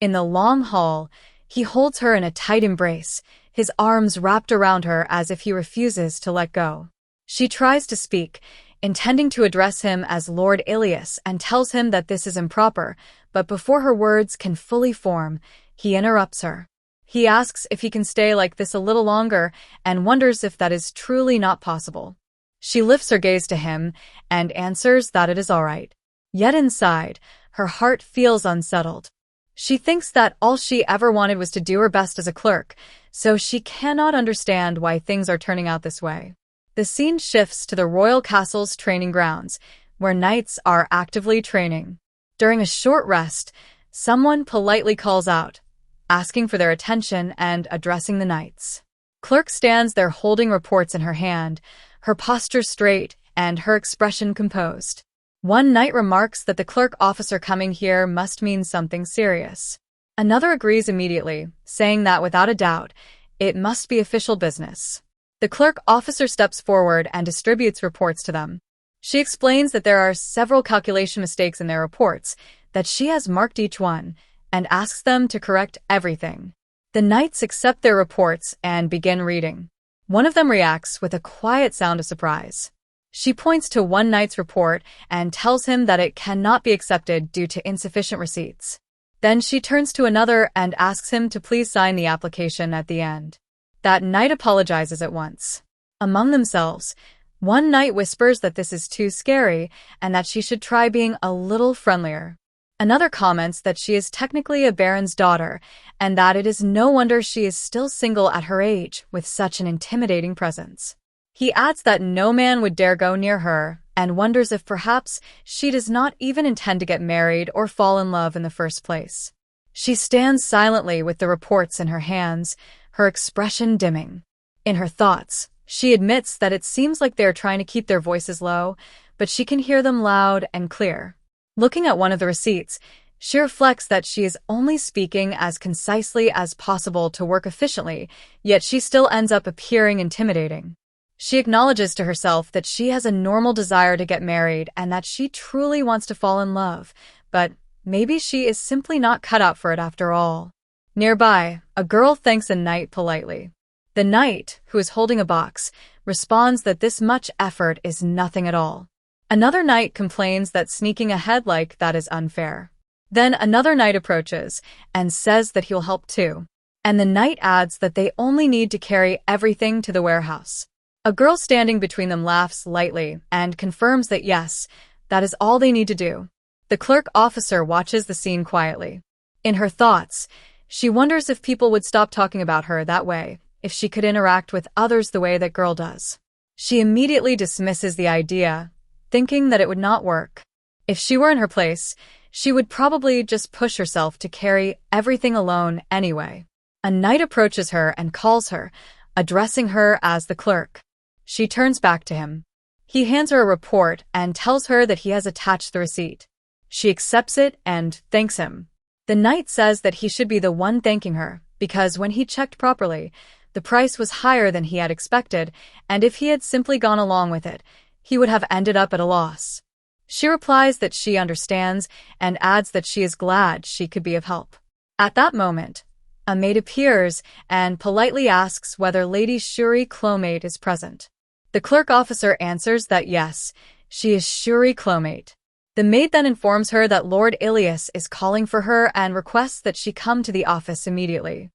In the long hall, he holds her in a tight embrace, his arms wrapped around her as if he refuses to let go. She tries to speak, intending to address him as Lord Ilyas, and tells him that this is improper, but before her words can fully form, he interrupts her. He asks if he can stay like this a little longer and wonders if that is truly not possible. She lifts her gaze to him and answers that it is all right. Yet inside, her heart feels unsettled. She thinks that all she ever wanted was to do her best as a clerk, so she cannot understand why things are turning out this way. The scene shifts to the royal castle's training grounds, where knights are actively training. During a short rest, someone politely calls out, asking for their attention and addressing the knights. Clerk stands there holding reports in her hand, her posture straight and her expression composed. One knight remarks that the clerk officer coming here must mean something serious. Another agrees immediately, saying that without a doubt, it must be official business. The clerk officer steps forward and distributes reports to them. She explains that there are several calculation mistakes in their reports, that she has marked each one, and asks them to correct everything. The knights accept their reports and begin reading. One of them reacts with a quiet sound of surprise. She points to one knight's report and tells him that it cannot be accepted due to insufficient receipts. Then she turns to another and asks him to please sign the application at the end. That knight apologizes at once. Among themselves, one knight whispers that this is too scary and that she should try being a little friendlier. Another comments that she is technically a baron's daughter and that it is no wonder she is still single at her age with such an intimidating presence. He adds that no man would dare go near her and wonders if perhaps she does not even intend to get married or fall in love in the first place. She stands silently with the reports in her hands, her expression dimming. In her thoughts, she admits that it seems like they are trying to keep their voices low, but she can hear them loud and clear. Looking at one of the receipts, she reflects that she is only speaking as concisely as possible to work efficiently, yet she still ends up appearing intimidating. She acknowledges to herself that she has a normal desire to get married and that she truly wants to fall in love, but maybe she is simply not cut out for it after all. Nearby, a girl thanks a knight politely. The knight, who is holding a box, responds that this much effort is nothing at all. Another knight complains that sneaking ahead like that is unfair. Then another knight approaches and says that he'll help too. And the knight adds that they only need to carry everything to the warehouse. A girl standing between them laughs lightly and confirms that yes, that is all they need to do. The clerk officer watches the scene quietly. In her thoughts, she wonders if people would stop talking about her that way, if she could interact with others the way that girl does. She immediately dismisses the idea, thinking that it would not work. If she were in her place, she would probably just push herself to carry everything alone anyway. A knight approaches her and calls her, addressing her as the clerk. She turns back to him. He hands her a report and tells her that he has attached the receipt. She accepts it and thanks him. The knight says that he should be the one thanking her, because when he checked properly, the price was higher than he had expected, and if he had simply gone along with it, he would have ended up at a loss. She replies that she understands and adds that she is glad she could be of help. At that moment, a maid appears and politely asks whether Lady Shuri Clomate is present. The clerk officer answers that yes, she is Shuri Clomate. The maid then informs her that Lord Ilyas is calling for her and requests that she come to the office immediately.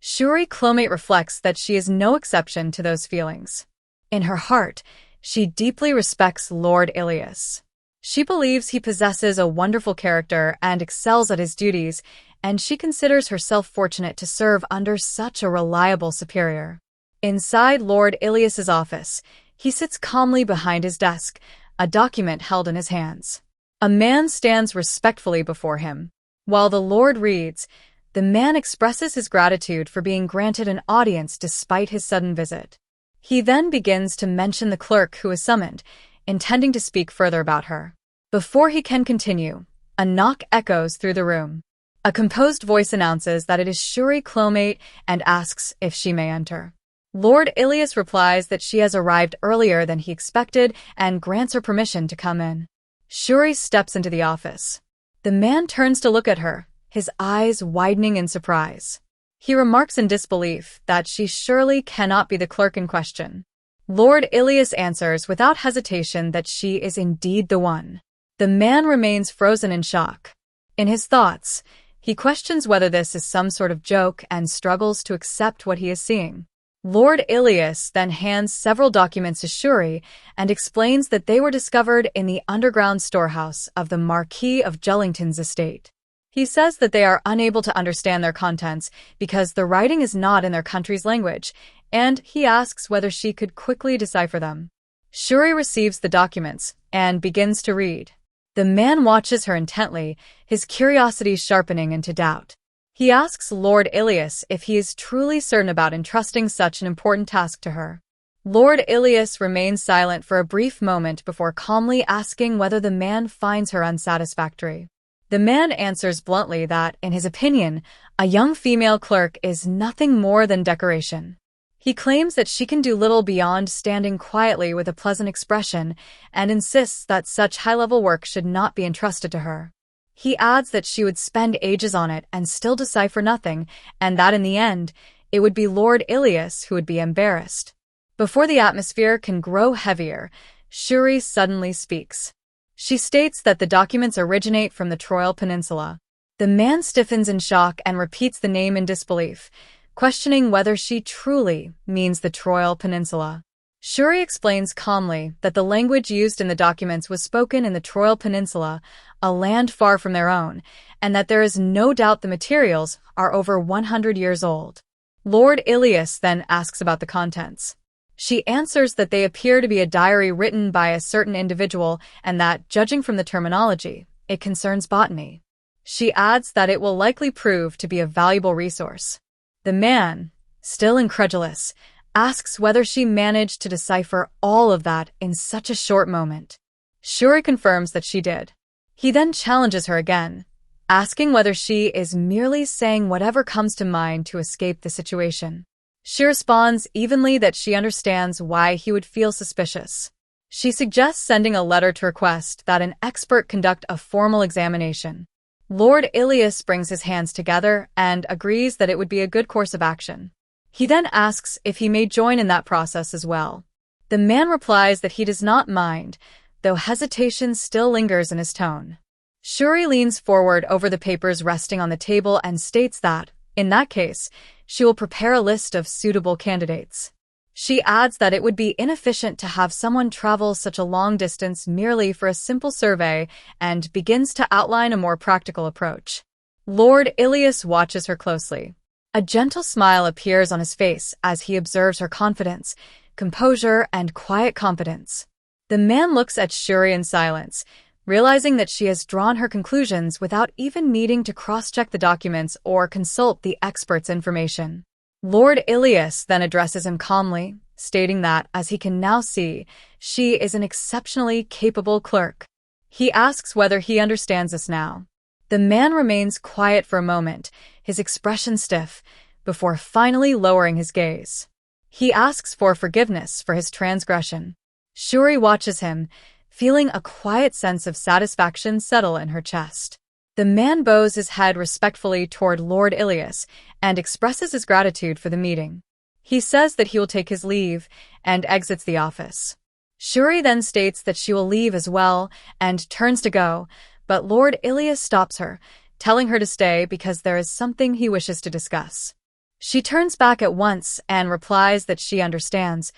Shuri Clomate reflects that she is no exception to those feelings. In her heart, she deeply respects Lord Ilyas. She believes he possesses a wonderful character and excels at his duties, and she considers herself fortunate to serve under such a reliable superior. Inside Lord Ilyas's office, he sits calmly behind his desk, a document held in his hands. A man stands respectfully before him. While the Lord reads, the man expresses his gratitude for being granted an audience despite his sudden visit. He then begins to mention the clerk who is summoned, intending to speak further about her. Before he can continue, a knock echoes through the room. A composed voice announces that it is Shuri Clomate and asks if she may enter. Lord Ilyas replies that she has arrived earlier than he expected and grants her permission to come in. Shuri steps into the office. The man turns to look at her, his eyes widening in surprise. He remarks in disbelief that she surely cannot be the clerk in question. Lord Ilyas answers without hesitation that she is indeed the one. The man remains frozen in shock. In his thoughts, he questions whether this is some sort of joke and struggles to accept what he is seeing. Lord Ilyas then hands several documents to Shuri and explains that they were discovered in the underground storehouse of the Marquis of Jellington's estate. He says that they are unable to understand their contents because the writing is not in their country's language, and he asks whether she could quickly decipher them. Shuri receives the documents and begins to read. The man watches her intently, his curiosity sharpening into doubt. He asks Lord Ilyas if he is truly certain about entrusting such an important task to her. Lord Ilyas remains silent for a brief moment before calmly asking whether the man finds her unsatisfactory. The man answers bluntly that, in his opinion, a young female clerk is nothing more than decoration. He claims that she can do little beyond standing quietly with a pleasant expression and insists that such high-level work should not be entrusted to her. He adds that she would spend ages on it and still decipher nothing, and that in the end, it would be Lord Ilyas who would be embarrassed. Before the atmosphere can grow heavier, Shuri suddenly speaks. She states that the documents originate from the Troil Peninsula. The man stiffens in shock and repeats the name in disbelief, questioning whether she truly means the Troil Peninsula. Shuri explains calmly that the language used in the documents was spoken in the Troil Peninsula, a land far from their own, and that there is no doubt the materials are over 100 years old. Lord Ilyas then asks about the contents. She answers that they appear to be a diary written by a certain individual and that, judging from the terminology, it concerns botany. She adds that it will likely prove to be a valuable resource. The man, still incredulous, asks whether she managed to decipher all of that in such a short moment. Shuri confirms that she did. He then challenges her again, asking whether she is merely saying whatever comes to mind to escape the situation. She responds evenly that she understands why he would feel suspicious. She suggests sending a letter to request that an expert conduct a formal examination. Lord Ilyas brings his hands together and agrees that it would be a good course of action. He then asks if he may join in that process as well. The man replies that he does not mind, though hesitation still lingers in his tone. Shuri leans forward over the papers resting on the table and states that, in that case, she will prepare a list of suitable candidates. She adds that it would be inefficient to have someone travel such a long distance merely for a simple survey and begins to outline a more practical approach. Lord Ilyas watches her closely. A gentle smile appears on his face as he observes her confidence, composure, and quiet competence. The man looks at Shuri in silence, realizing that she has drawn her conclusions without even needing to cross-check the documents or consult the expert's information. Lord Ilyas then addresses him calmly, stating that, as he can now see, she is an exceptionally capable clerk. He asks whether he understands this now. The man remains quiet for a moment, his expression stiff, before finally lowering his gaze. He asks for forgiveness for his transgression. Shuri watches him, feeling a quiet sense of satisfaction settle in her chest. The man bows his head respectfully toward Lord Ilyas and expresses his gratitude for the meeting. He says that he will take his leave and exits the office. Shuri then states that she will leave as well and turns to go, but Lord Ilyas stops her, telling her to stay because there is something he wishes to discuss. She turns back at once and replies that she understands,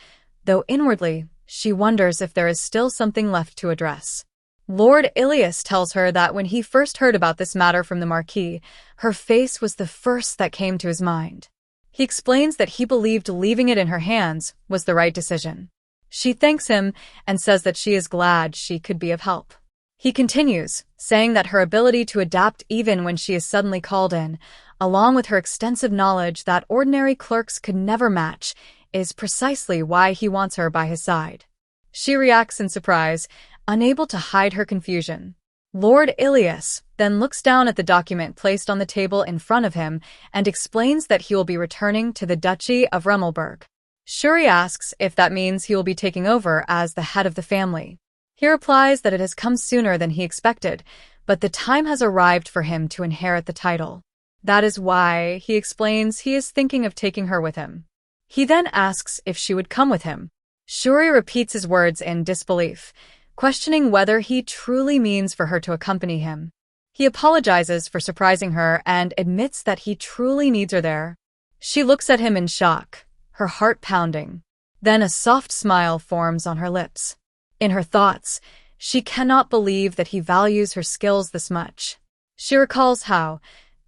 though inwardly, she wonders if there is still something left to address. Lord Ilyas tells her that when he first heard about this matter from the Marquis, her face was the first that came to his mind. He explains that he believed leaving it in her hands was the right decision. She thanks him and says that she is glad she could be of help. He continues, saying that her ability to adapt even when she is suddenly called in, along with her extensive knowledge that ordinary clerks could never match, is precisely why he wants her by his side. She reacts in surprise, unable to hide her confusion. Lord Ilyas then looks down at the document placed on the table in front of him and explains that he will be returning to the Duchy of Remmelberg. Shuri asks if that means he will be taking over as the head of the family. He replies that it has come sooner than he expected, but the time has arrived for him to inherit the title. That is why, he explains, he is thinking of taking her with him. He then asks if she would come with him. Shuri repeats his words in disbelief, questioning whether he truly means for her to accompany him. He apologizes for surprising her and admits that he truly needs her there. She looks at him in shock, her heart pounding. Then a soft smile forms on her lips. In her thoughts, she cannot believe that he values her skills this much. She recalls how,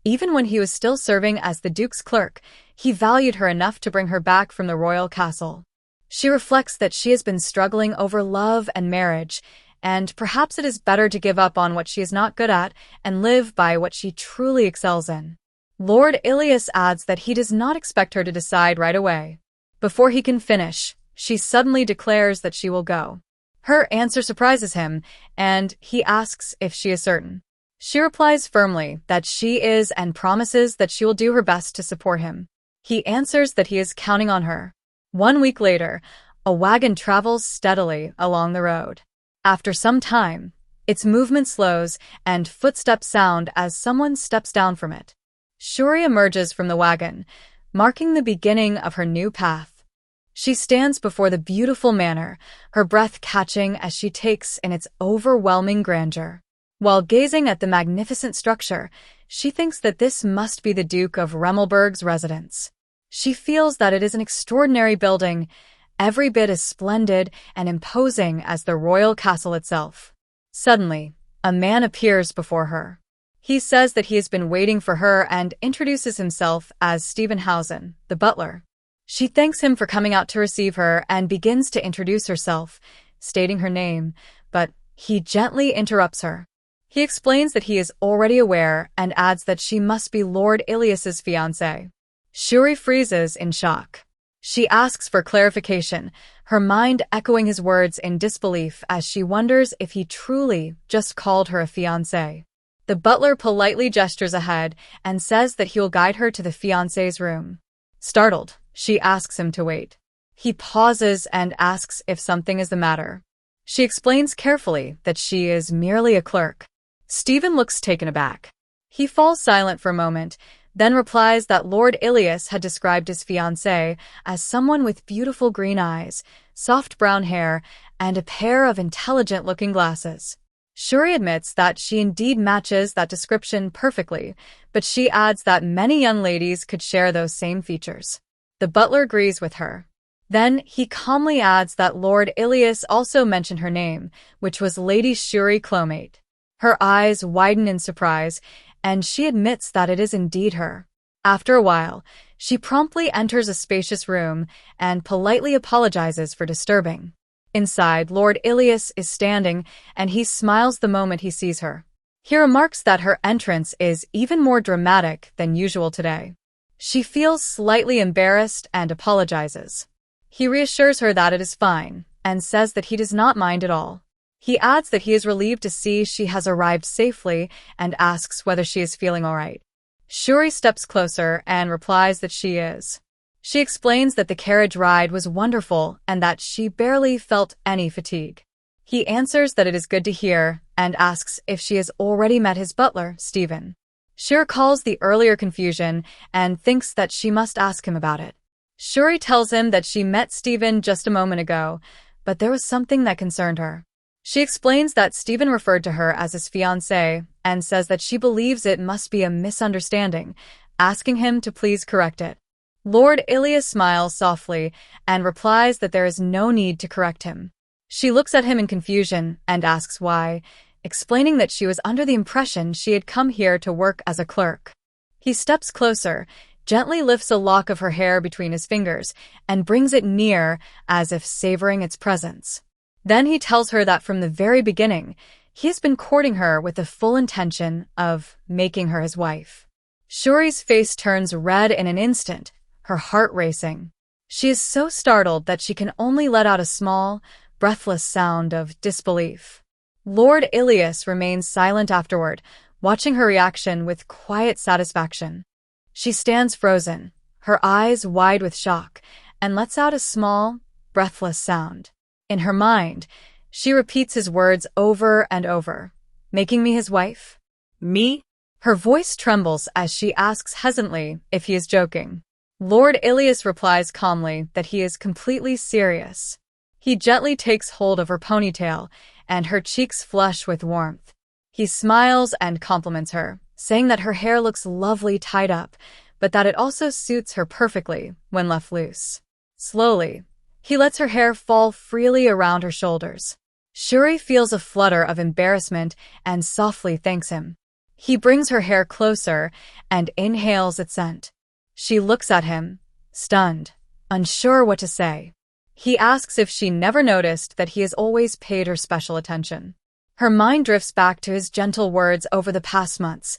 even when he was still serving as the Duke's clerk, he valued her enough to bring her back from the royal castle. She reflects that she has been struggling over love and marriage, and perhaps it is better to give up on what she is not good at and live by what she truly excels in. Lord Ilyas adds that he does not expect her to decide right away. Before he can finish, she suddenly declares that she will go. Her answer surprises him, and he asks if she is certain. She replies firmly that she is and promises that she will do her best to support him. He answers that he is counting on her. 1 week later, a wagon travels steadily along the road. After some time, its movement slows and footsteps sound as someone steps down from it. Shuri emerges from the wagon, marking the beginning of her new path. She stands before the beautiful manor, her breath catching as she takes in its overwhelming grandeur. While gazing at the magnificent structure, she thinks that this must be the Duke of Remmelberg's residence. She feels that it is an extraordinary building, every bit as splendid and imposing as the royal castle itself. Suddenly, a man appears before her. He says that he has been waiting for her and introduces himself as Stephen Housen, the butler. She thanks him for coming out to receive her and begins to introduce herself, stating her name, but he gently interrupts her. He explains that he is already aware and adds that she must be Lord Ilyas's fiancée. Shuri freezes in shock. She asks for clarification, her mind echoing his words in disbelief as she wonders if he truly just called her a fiancée. The butler politely gestures ahead and says that he will guide her to the fiancée's room. Startled, she asks him to wait. He pauses and asks if something is the matter. She explains carefully that she is merely a clerk. Stephen looks taken aback. He falls silent for a moment, then replies that Lord Ilyas had described his fiancée as someone with beautiful green eyes, soft brown hair, and a pair of intelligent-looking glasses. Shuri admits that she indeed matches that description perfectly, but she adds that many young ladies could share those same features. The butler agrees with her. Then he calmly adds that Lord Ilyas also mentioned her name, which was Lady Shuri Clomate. Her eyes widen in surprise, and she admits that it is indeed her. After a while, she promptly enters a spacious room and politely apologizes for disturbing. Inside, Lord Ilyas is standing, and he smiles the moment he sees her. He remarks that her entrance is even more dramatic than usual today. She feels slightly embarrassed and apologizes. He reassures her that it is fine, and says that he does not mind at all. He adds that he is relieved to see she has arrived safely and asks whether she is feeling all right. Shuri steps closer and replies that she is. She explains that the carriage ride was wonderful and that she barely felt any fatigue. He answers that it is good to hear and asks if she has already met his butler, Stephen. She recalls the earlier confusion and thinks that she must ask him about it. Shuri tells him that she met Stephen just a moment ago, but there was something that concerned her. She explains that Stephen referred to her as his fiancée and says that she believes it must be a misunderstanding, asking him to please correct it. Lord Ilyas smiles softly and replies that there is no need to correct him. She looks at him in confusion and asks why, explaining that she was under the impression she had come here to work as a clerk. He steps closer, gently lifts a lock of her hair between his fingers, and brings it near as if savoring its presence. Then he tells her that from the very beginning, he has been courting her with the full intention of making her his wife. Shuri's face turns red in an instant, her heart racing. She is so startled that she can only let out a small, breathless sound of disbelief. Lord Ilyas remains silent afterward, watching her reaction with quiet satisfaction. She stands frozen, her eyes wide with shock, and lets out a small, breathless sound. In her mind, she repeats his words over and over. Making me his wife? Me? Her voice trembles as she asks hesitantly if he is joking. Lord Ilyas replies calmly that he is completely serious. He gently takes hold of her ponytail, and her cheeks flush with warmth. He smiles and compliments her, saying that her hair looks lovely tied up, but that it also suits her perfectly when left loose. Slowly, he lets her hair fall freely around her shoulders. Shuri feels a flutter of embarrassment and softly thanks him. He brings her hair closer and inhales its scent. She looks at him, stunned, unsure what to say. He asks if she never noticed that he has always paid her special attention. Her mind drifts back to his gentle words over the past months,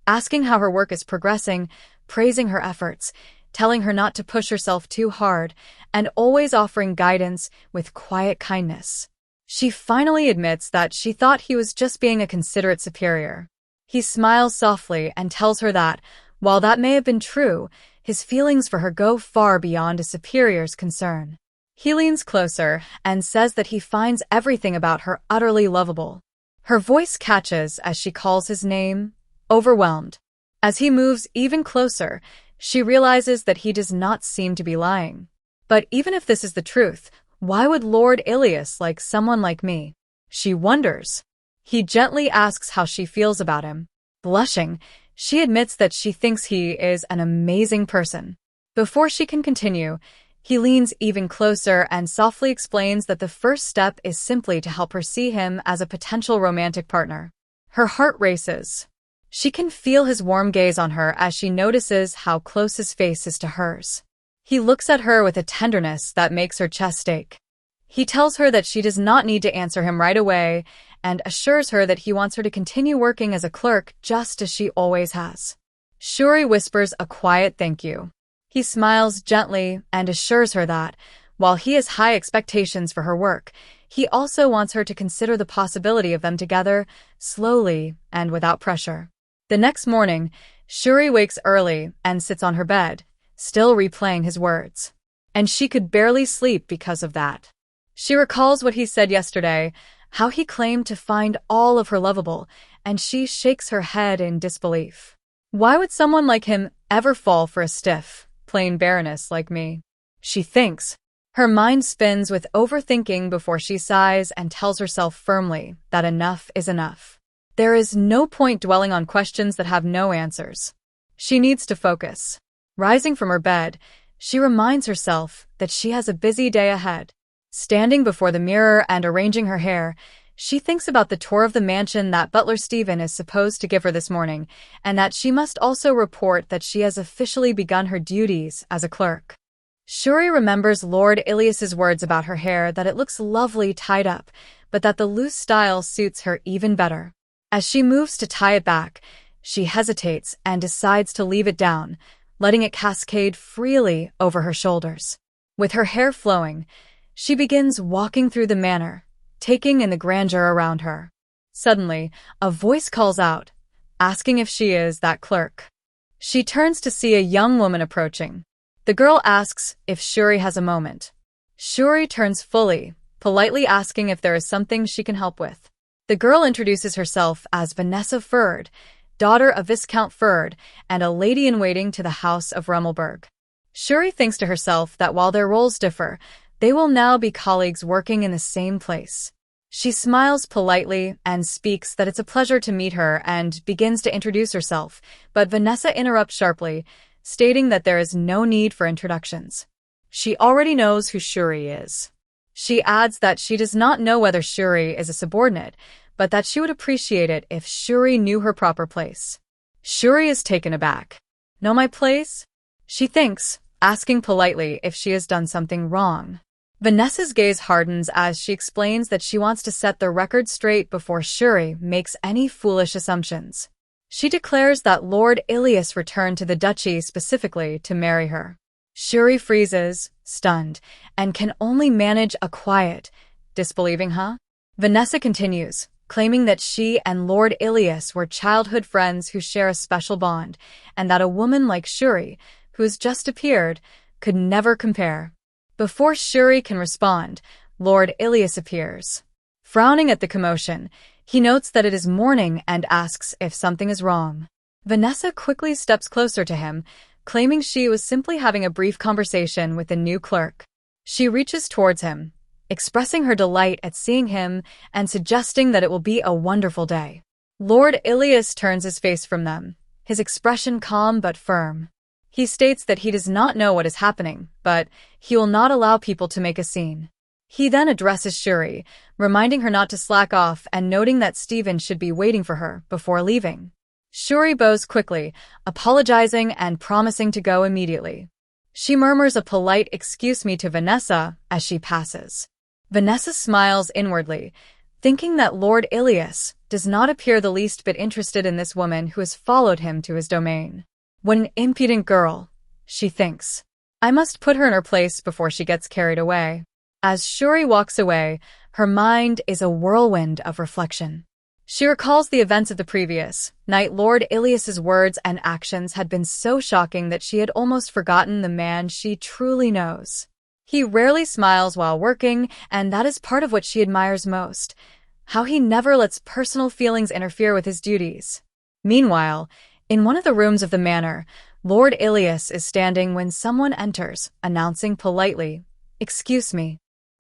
asking how her work is progressing, praising her efforts, telling her not to push herself too hard, and always offering guidance with quiet kindness. She finally admits that she thought he was just being a considerate superior. He smiles softly and tells her that, while that may have been true, his feelings for her go far beyond a superior's concern. He leans closer and says that he finds everything about her utterly lovable. Her voice catches as she calls his name, overwhelmed. As he moves even closer, she realizes that he does not seem to be lying. But even if this is the truth, why would Lord Ilyas like someone like me? She wonders. He gently asks how she feels about him. Blushing, she admits that she thinks he is an amazing person. Before she can continue, he leans even closer and softly explains that the first step is simply to help her see him as a potential romantic partner. Her heart races. She can feel his warm gaze on her as she notices how close his face is to hers. He looks at her with a tenderness that makes her chest ache. He tells her that she does not need to answer him right away and assures her that he wants her to continue working as a clerk just as she always has. Shuri whispers a quiet thank you. He smiles gently and assures her that, while he has high expectations for her work, he also wants her to consider the possibility of them together, slowly and without pressure. The next morning, Shuri wakes early and sits on her bed, still replaying his words. And she could barely sleep because of that. She recalls what he said yesterday, how he claimed to find all of her lovable, and she shakes her head in disbelief. Why would someone like him ever fall for a stiff, plain baroness like me? She thinks. Her mind spins with overthinking before she sighs and tells herself firmly that enough is enough. There is no point dwelling on questions that have no answers. She needs to focus. Rising from her bed, she reminds herself that she has a busy day ahead. Standing before the mirror and arranging her hair, she thinks about the tour of the mansion that Butler Stephen is supposed to give her this morning, and that she must also report that she has officially begun her duties as a clerk. Shuri remembers Lord Ilyas's words about her hair, that it looks lovely tied up, but that the loose style suits her even better. As she moves to tie it back, she hesitates and decides to leave it down, letting it cascade freely over her shoulders. With her hair flowing, she begins walking through the manor, taking in the grandeur around her. Suddenly, a voice calls out, asking if she is that clerk. She turns to see a young woman approaching. The girl asks if Shuri has a moment. Shuri turns fully, politely asking if there is something she can help with. The girl introduces herself as Vanessa Ferd, daughter of Viscount Ferd and a lady-in-waiting to the House of Rummelberg. Shuri thinks to herself that while their roles differ, they will now be colleagues working in the same place. She smiles politely and speaks that it's a pleasure to meet her and begins to introduce herself, but Vanessa interrupts sharply, stating that there is no need for introductions. She already knows who Shuri is. She adds that she does not know whether Shuri is a subordinate, but that she would appreciate it if Shuri knew her proper place. Shuri is taken aback. Know my place? She thinks, asking politely if she has done something wrong. Vanessa's gaze hardens as she explains that she wants to set the record straight before Shuri makes any foolish assumptions. She declares that Lord Ilyas returned to the duchy specifically to marry her. Shuri freezes, stunned, and can only manage a quiet, disbelieving huh? Vanessa continues, claiming that she and Lord Ilyas were childhood friends who share a special bond, and that a woman like Shuri, who has just appeared, could never compare. Before Shuri can respond, Lord Ilyas appears. Frowning at the commotion, He notes that it is morning and asks if something is wrong. Vanessa quickly steps closer to him, claiming she was simply having a brief conversation with the new clerk. She reaches towards him, expressing her delight at seeing him and suggesting that it will be a wonderful day. Lord Ilyas turns his face from them, his expression calm but firm. He states that he does not know what is happening, but he will not allow people to make a scene. He then addresses Shuri, reminding her not to slack off and noting that Steven should be waiting for her before leaving. Shuri bows quickly, apologizing and promising to go immediately. She murmurs a polite "excuse me" to Vanessa as she passes. Vanessa smiles inwardly, thinking that Lord Ilyas does not appear the least bit interested in this woman who has followed him to his domain. What an impudent girl, she thinks. I must put her in her place before she gets carried away. As Shuri walks away, her mind is a whirlwind of reflection. She recalls the events of the previous night. Lord Ilyas's words and actions had been so shocking that she had almost forgotten the man she truly knows. He rarely smiles while working, and that is part of what she admires most, how he never lets personal feelings interfere with his duties. Meanwhile, in one of the rooms of the manor, Lord Ilyas is standing when someone enters, announcing politely, "Excuse me."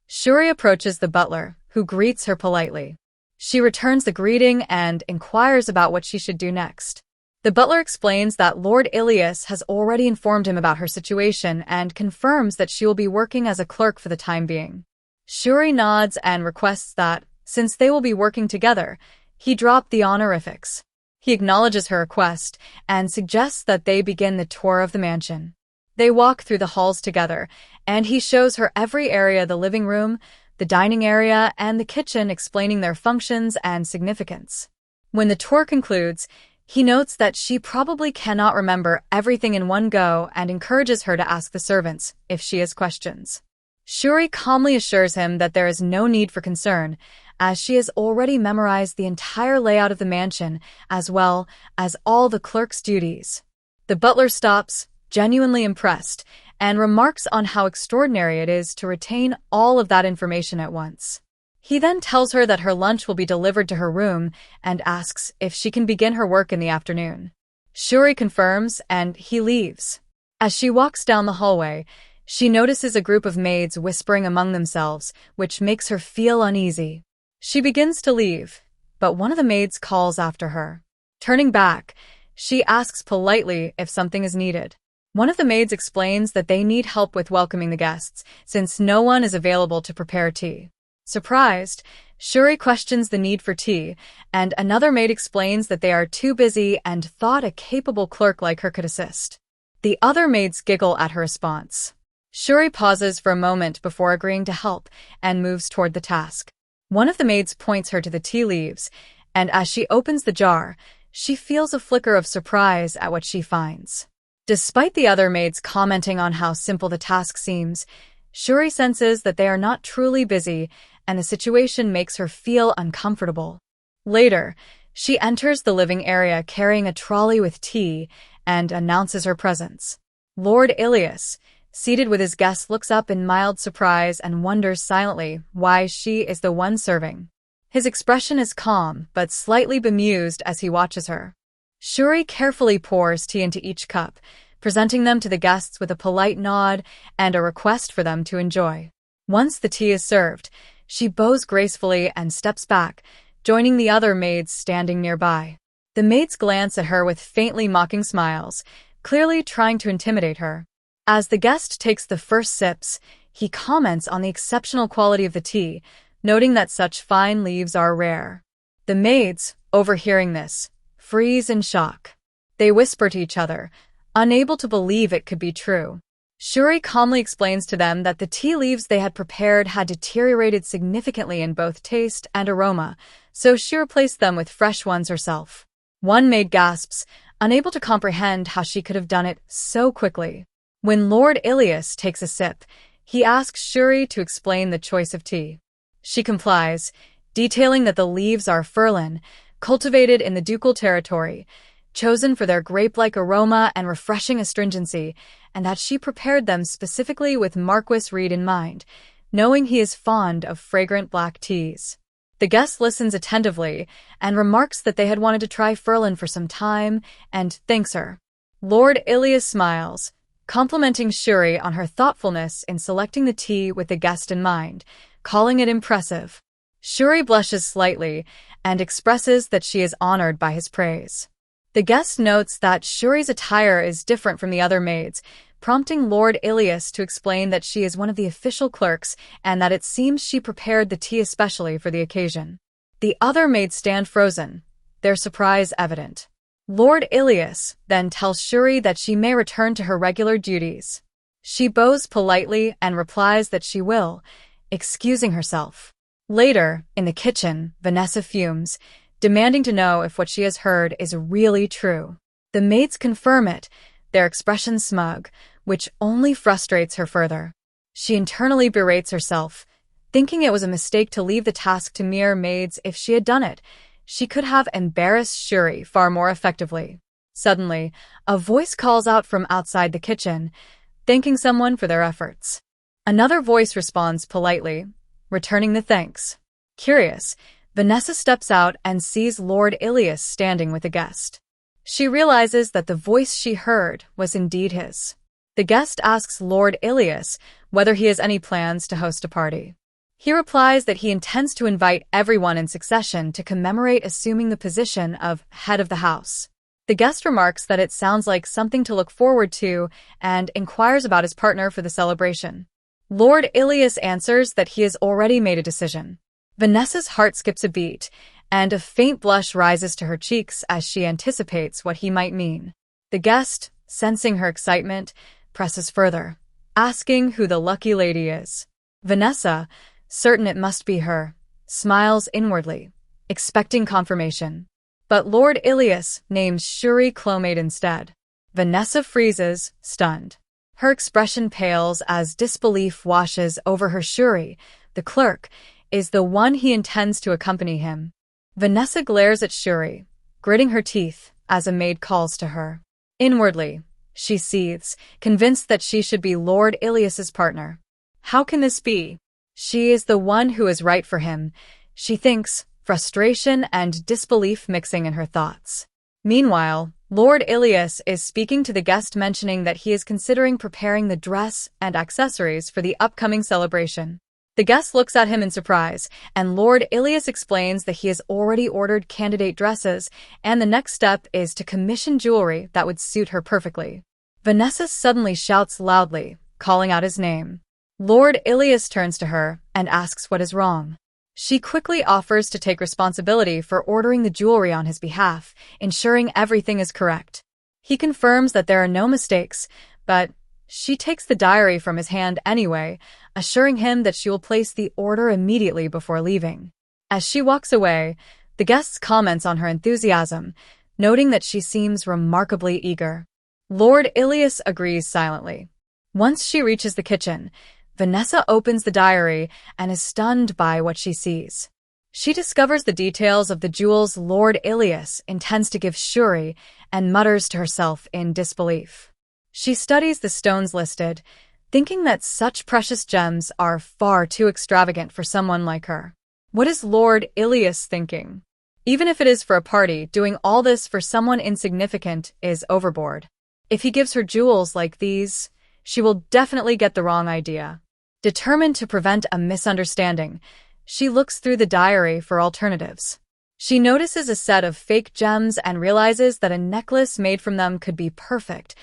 Shuri approaches the butler, who greets her politely. She returns the greeting and inquires about what she should do next. The butler explains that Lord Ilyas has already informed him about her situation and confirms that she will be working as a clerk for the time being. Shuri nods and requests that, since they will be working together, he drop the honorifics. He acknowledges her request and suggests that they begin the tour of the mansion. They walk through the halls together, and he shows her every area: the living room, the dining area, and the kitchen, explaining their functions and significance. When the tour concludes, he notes that she probably cannot remember everything in one go and encourages her to ask the servants if she has questions. Shuri calmly assures him that there is no need for concern, as she has already memorized the entire layout of the mansion, as well as all the clerk's duties. The butler stops, genuinely impressed, and remarks on how extraordinary it is to retain all of that information at once. He then tells her that her lunch will be delivered to her room and asks if she can begin her work in the afternoon. Shuri confirms, and he leaves. As she walks down the hallway, she notices a group of maids whispering among themselves, which makes her feel uneasy. She begins to leave, but one of the maids calls after her. Turning back, she asks politely if something is needed. One of the maids explains that they need help with welcoming the guests, since no one is available to prepare tea. Surprised, Shuri questions the need for tea, and another maid explains that they are too busy and thought a capable clerk like her could assist. The other maids giggle at her response. Shuri pauses for a moment before agreeing to help and moves toward the task. One of the maids points her to the tea leaves, and as she opens the jar, she feels a flicker of surprise at what she finds. Despite the other maids commenting on how simple the task seems, Shuri senses that they are not truly busy, and the situation makes her feel uncomfortable. Later, she enters the living area carrying a trolley with tea and announces her presence. Lord Ilyas, seated with his guests, looks up in mild surprise and wonders silently why she is the one serving. His expression is calm but slightly bemused as he watches her. Shuri carefully pours tea into each cup, presenting them to the guests with a polite nod and a request for them to enjoy. Once the tea is served, she bows gracefully and steps back, joining the other maids standing nearby. The maids glance at her with faintly mocking smiles, clearly trying to intimidate her. As the guest takes the first sips, he comments on the exceptional quality of the tea, noting that such fine leaves are rare. The maids, overhearing this, freeze in shock. They whisper to each other, unable to believe it could be true. Shuri calmly explains to them that the tea leaves they had prepared had deteriorated significantly in both taste and aroma, so she replaced them with fresh ones herself. One maid gasps, unable to comprehend how she could have done it so quickly. When Lord Ilyas takes a sip, he asks Shuri to explain the choice of tea. She complies, detailing that the leaves are furlan, cultivated in the ducal territory, chosen for their grape-like aroma and refreshing astringency, and that she prepared them specifically with Marquis Reed in mind, knowing he is fond of fragrant black teas. The guest listens attentively and remarks that they had wanted to try Ferlin for some time and thanks her. Lord Ilyas smiles, complimenting Shuri on her thoughtfulness in selecting the tea with the guest in mind, calling it impressive. Shuri blushes slightly and expresses that she is honored by his praise. The guest notes that Shuri's attire is different from the other maids, prompting Lord Ilyas to explain that she is one of the official clerks and that it seems she prepared the tea especially for the occasion. The other maids stand frozen, their surprise evident. Lord Ilyas then tells Shuri that she may return to her regular duties. She bows politely and replies that she will, excusing herself. Later, in the kitchen, Vanessa fumes, demanding to know if what she has heard is really true. The maids confirm it, their expressions smug, which only frustrates her further. She internally berates herself, thinking it was a mistake to leave the task to mere maids. If she had done it, she could have embarrassed Shuri far more effectively. Suddenly, a voice calls out from outside the kitchen, thanking someone for their efforts. Another voice responds politely, returning the thanks. Curious, Vanessa steps out and sees Lord Ilyas standing with a guest. She realizes that the voice she heard was indeed his. The guest asks Lord Ilyas whether he has any plans to host a party. He replies that he intends to invite everyone in succession to commemorate assuming the position of head of the house. The guest remarks that it sounds like something to look forward to and inquires about his partner for the celebration. Lord Ilyas answers that he has already made a decision. Vanessa's heart skips a beat, and a faint blush rises to her cheeks as she anticipates what he might mean. The guest, sensing her excitement, presses further, asking who the lucky lady is. Vanessa, certain it must be her, smiles inwardly, expecting confirmation. But Lord Ilyas names Shuri Clomade instead. Vanessa freezes, stunned. Her expression pales as disbelief washes over her. Shuri, the clerk, is the one he intends to accompany him. Vanessa glares at Shuri, gritting her teeth as a maid calls to her. Inwardly, she seethes, convinced that she should be Lord Ilyas's partner. How can this be? She is the one who is right for him, she thinks, frustration and disbelief mixing in her thoughts. Meanwhile, Lord Ilyas is speaking to the guest, mentioning that he is considering preparing the dress and accessories for the upcoming celebration. The guest looks at him in surprise, and Lord Ilyas explains that he has already ordered candidate dresses, and the next step is to commission jewelry that would suit her perfectly. Vanessa suddenly shouts loudly, calling out his name. Lord Ilyas turns to her and asks what is wrong. She quickly offers to take responsibility for ordering the jewelry on his behalf, ensuring everything is correct. He confirms that there are no mistakes, but she takes the diary from his hand anyway, assuring him that she will place the order immediately before leaving. As she walks away, the guest comments on her enthusiasm, noting that she seems remarkably eager. Lord Ilyas agrees silently. Once she reaches the kitchen, Vanessa opens the diary and is stunned by what she sees. She discovers the details of the jewels Lord Ilyas intends to give Shuri and mutters to herself in disbelief. She studies the stones listed, thinking that such precious gems are far too extravagant for someone like her. What is Lord Ilyas thinking? Even if it is for a party, doing all this for someone insignificant is overboard. If he gives her jewels like these, she will definitely get the wrong idea. Determined to prevent a misunderstanding, she looks through the diary for alternatives. She notices a set of fake gems and realizes that a necklace made from them could be perfect,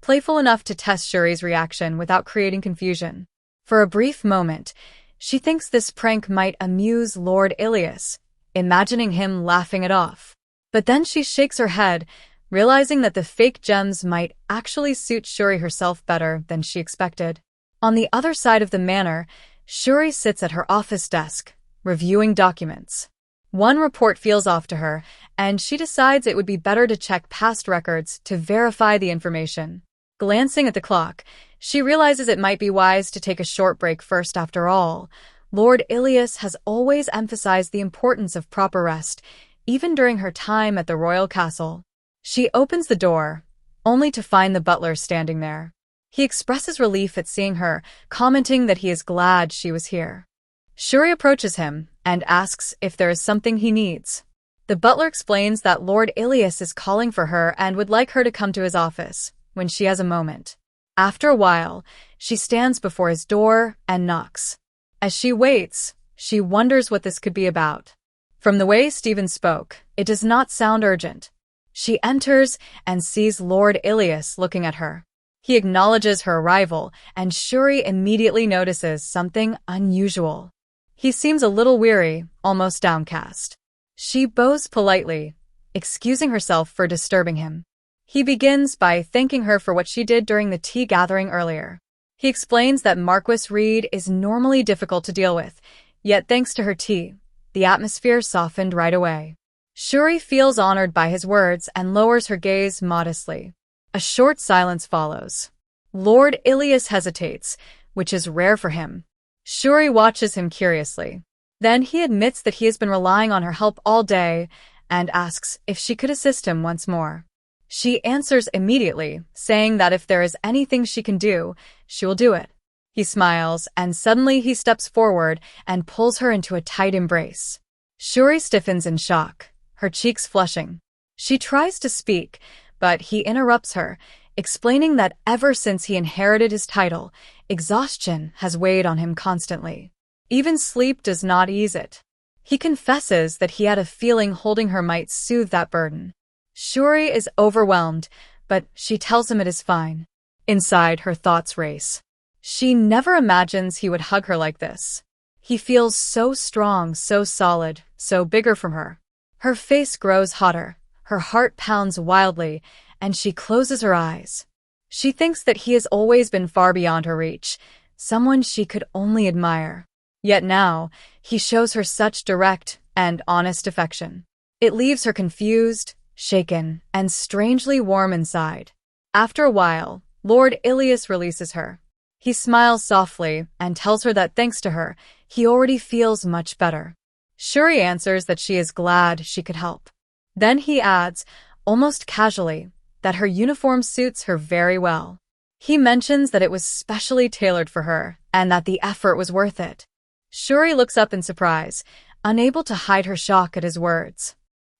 playful enough to test Shuri's reaction without creating confusion. For a brief moment, she thinks this prank might amuse Lord Ilyas, imagining him laughing it off. But then she shakes her head, realizing that the fake gems might actually suit Shuri herself better than she expected. On the other side of the manor, Shuri sits at her office desk, reviewing documents. One report feels off to her, and she decides it would be better to check past records to verify the information. Glancing at the clock, she realizes it might be wise to take a short break first. After all, Lord Ilyas has always emphasized the importance of proper rest, even during her time at the royal castle. She opens the door, only to find the butler standing there. He expresses relief at seeing her, commenting that he is glad she was here. Shuri approaches him and asks if there is something he needs. The butler explains that Lord Ilyas is calling for her and would like her to come to his office when she has a moment. After a while, she stands before his door and knocks. As she waits, she wonders what this could be about. From the way Stephen spoke, it does not sound urgent. She enters and sees Lord Ilyas looking at her. He acknowledges her arrival, and Shuri immediately notices something unusual. He seems a little weary, almost downcast. She bows politely, excusing herself for disturbing him. He begins by thanking her for what she did during the tea gathering earlier. He explains that Marquis Reed is normally difficult to deal with, yet thanks to her tea, the atmosphere softened right away. Shuri feels honored by his words and lowers her gaze modestly. A short silence follows. Lord Ilyas hesitates, which is rare for him. Shuri watches him curiously. Then he admits that he has been relying on her help all day and asks if she could assist him once more. She answers immediately, saying that if there is anything she can do, she will do it. He smiles, and suddenly he steps forward and pulls her into a tight embrace. Shuri stiffens in shock, her cheeks flushing. She tries to speak, but he interrupts her, explaining that ever since he inherited his title, exhaustion has weighed on him constantly. Even sleep does not ease it. He confesses that he had a feeling holding her might soothe that burden. Shuri is overwhelmed, but she tells him it is fine. Inside, her thoughts race. She never imagines he would hug her like this. He feels so strong, so solid, so bigger from her. Her face grows hotter, her heart pounds wildly, and she closes her eyes. She thinks that he has always been far beyond her reach, someone she could only admire. Yet now, he shows her such direct and honest affection. It leaves her confused, shaken, and strangely warm inside. After a while, Lord Ilyas releases her. He smiles softly and tells her that thanks to her, he already feels much better. Shuri answers that she is glad she could help. Then he adds, almost casually, that her uniform suits her very well. He mentions that it was specially tailored for her and that the effort was worth it. Shuri looks up in surprise, unable to hide her shock at his words.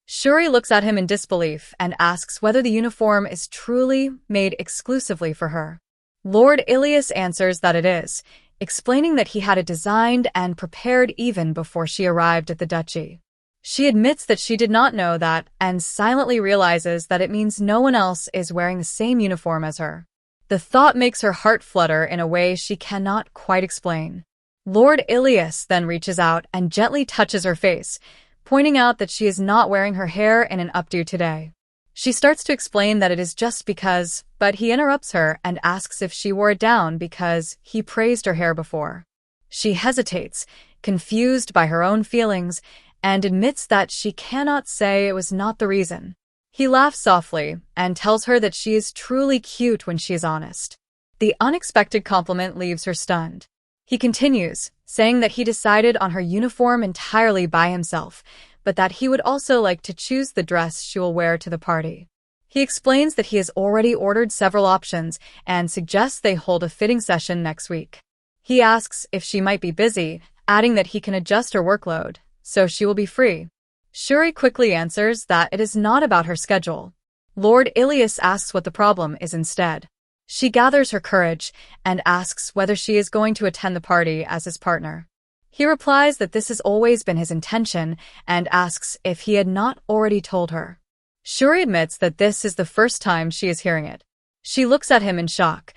Shuri looks at him in disbelief and asks whether the uniform is truly made exclusively for her. Lord Ilyas answers that it is, explaining that he had it designed and prepared even before she arrived at the duchy. She admits that she did not know that and silently realizes that it means no one else is wearing the same uniform as her. The thought makes her heart flutter in a way she cannot quite explain. Lord Ilyas then reaches out and gently touches her face, pointing out that she is not wearing her hair in an updo today. She starts to explain that it is just because, but he interrupts her and asks if she wore it down because he praised her hair before. She hesitates, confused by her own feelings, and admits that she cannot say it was not the reason. He laughs softly and tells her that she is truly cute when she is honest. The unexpected compliment leaves her stunned. He continues, saying that he decided on her uniform entirely by himself, but that he would also like to choose the dress she will wear to the party. He explains that he has already ordered several options and suggests they hold a fitting session next week. He asks if she might be busy, adding that he can adjust her workload, so she will be free. Shuri quickly answers that it is not about her schedule. Lord Ilyas asks what the problem is instead. She gathers her courage and asks whether she is going to attend the party as his partner. He replies that this has always been his intention and asks if he had not already told her. Shuri admits that this is the first time she is hearing it. She looks at him in shock,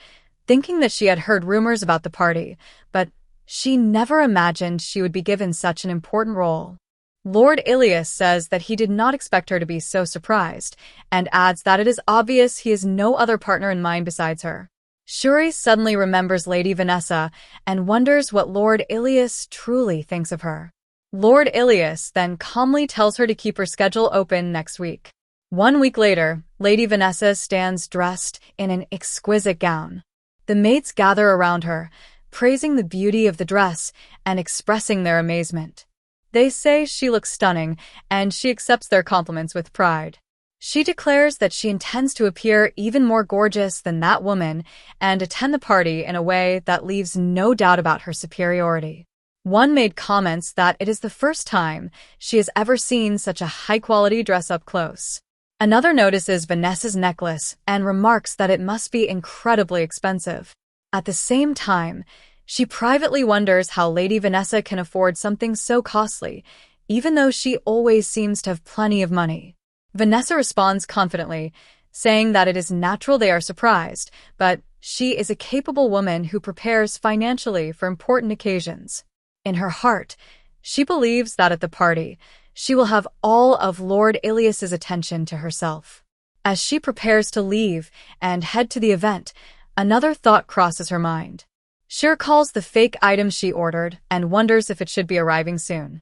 thinking that she had heard rumors about the party, but she never imagined she would be given such an important role. Lord Ilyas says that he did not expect her to be so surprised, and adds that it is obvious he has no other partner in mind besides her. Shuri suddenly remembers Lady Vanessa and wonders what Lord Ilyas truly thinks of her. Lord Ilyas then calmly tells her to keep her schedule open next week. 1 week later, Lady Vanessa stands dressed in an exquisite gown. The maids gather around her, praising the beauty of the dress and expressing their amazement. They say she looks stunning, and she accepts their compliments with pride. She declares that she intends to appear even more gorgeous than that woman and attend the party in a way that leaves no doubt about her superiority. One maid comments that it is the first time she has ever seen such a high-quality dress up close. Another notices Vanessa's necklace and remarks that it must be incredibly expensive. At the same time, she privately wonders how Lady Vanessa can afford something so costly, even though she always seems to have plenty of money. Vanessa responds confidently, saying that it is natural they are surprised, but she is a capable woman who prepares financially for important occasions. In her heart, she believes that at the party, she will have all of Lord Ilyas's attention to herself. As she prepares to leave and head to the event, another thought crosses her mind. She recalls the fake item she ordered and wonders if it should be arriving soon.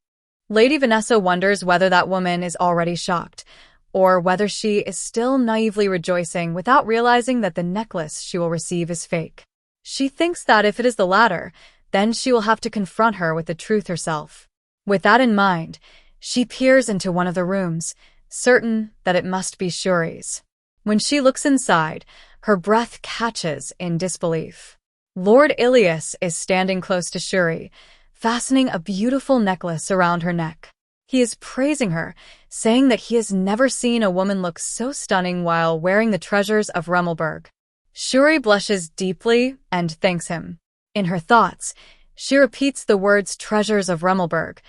Lady Vanessa wonders whether that woman is already shocked, or whether she is still naively rejoicing without realizing that the necklace she will receive is fake. She thinks that if it is the latter, then she will have to confront her with the truth herself. With that in mind, she peers into one of the rooms, certain that it must be Shuri's. When she looks inside, her breath catches in disbelief. Lord Ilyas is standing close to Shuri, fastening a beautiful necklace around her neck. He is praising her, saying that he has never seen a woman look so stunning while wearing the treasures of Rumelberg. Shuri blushes deeply and thanks him. In her thoughts, she repeats the words treasures of Rumelberg,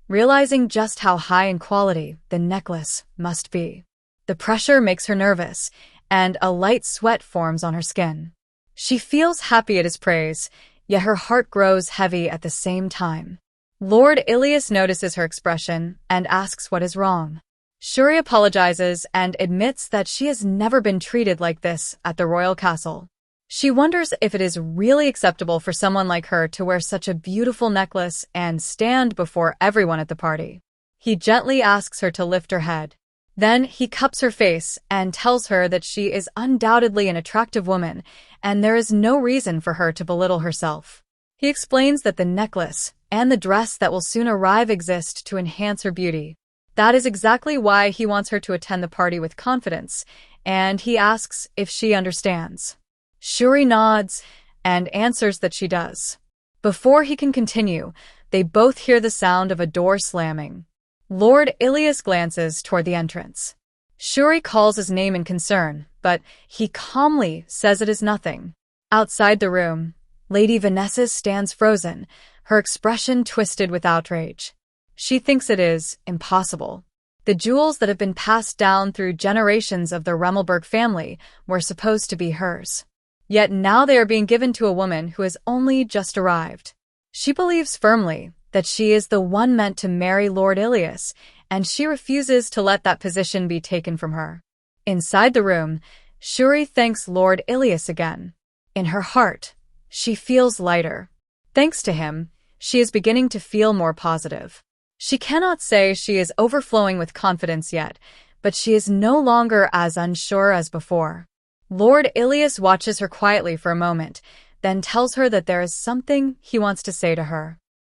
realizing just how high in quality the necklace must be. The pressure makes her nervous, and a light sweat forms on her skin. She feels happy at his praise, yet her heart grows heavy at the same time. Lord Ilyas notices her expression and asks what is wrong. Shuri apologizes and admits that she has never been treated like this at the royal castle. She wonders if it is really acceptable for someone like her to wear such a beautiful necklace and stand before everyone at the party. He gently asks her to lift her head. Then he cups her face and tells her that she is undoubtedly an attractive woman, and there is no reason for her to belittle herself. He explains that the necklace and the dress that will soon arrive exist to enhance her beauty. That is exactly why he wants her to attend the party with confidence, and he asks if she understands. Shuri nods and answers that she does. Before he can continue, they both hear the sound of a door slamming. Lord Ilyas glances toward the entrance. Shuri calls his name in concern, but he calmly says it is nothing. Outside the room, Lady Vanessa stands frozen, her expression twisted with outrage. She thinks it is impossible. The jewels that have been passed down through generations of the Rumelberg family were supposed to be hers. Yet now they are being given to a woman who has only just arrived. She believes firmly that she is the one meant to marry Lord Ilyas, and she refuses to let that position be taken from her. Inside the room, Shuri thanks Lord Ilyas again. In her heart, she feels lighter. Thanks to him, she is beginning to feel more positive. She cannot say she is overflowing with confidence yet, but she is no longer as unsure as before. Lord Ilyas watches her quietly for a moment, then tells her that there is something he wants to say to her.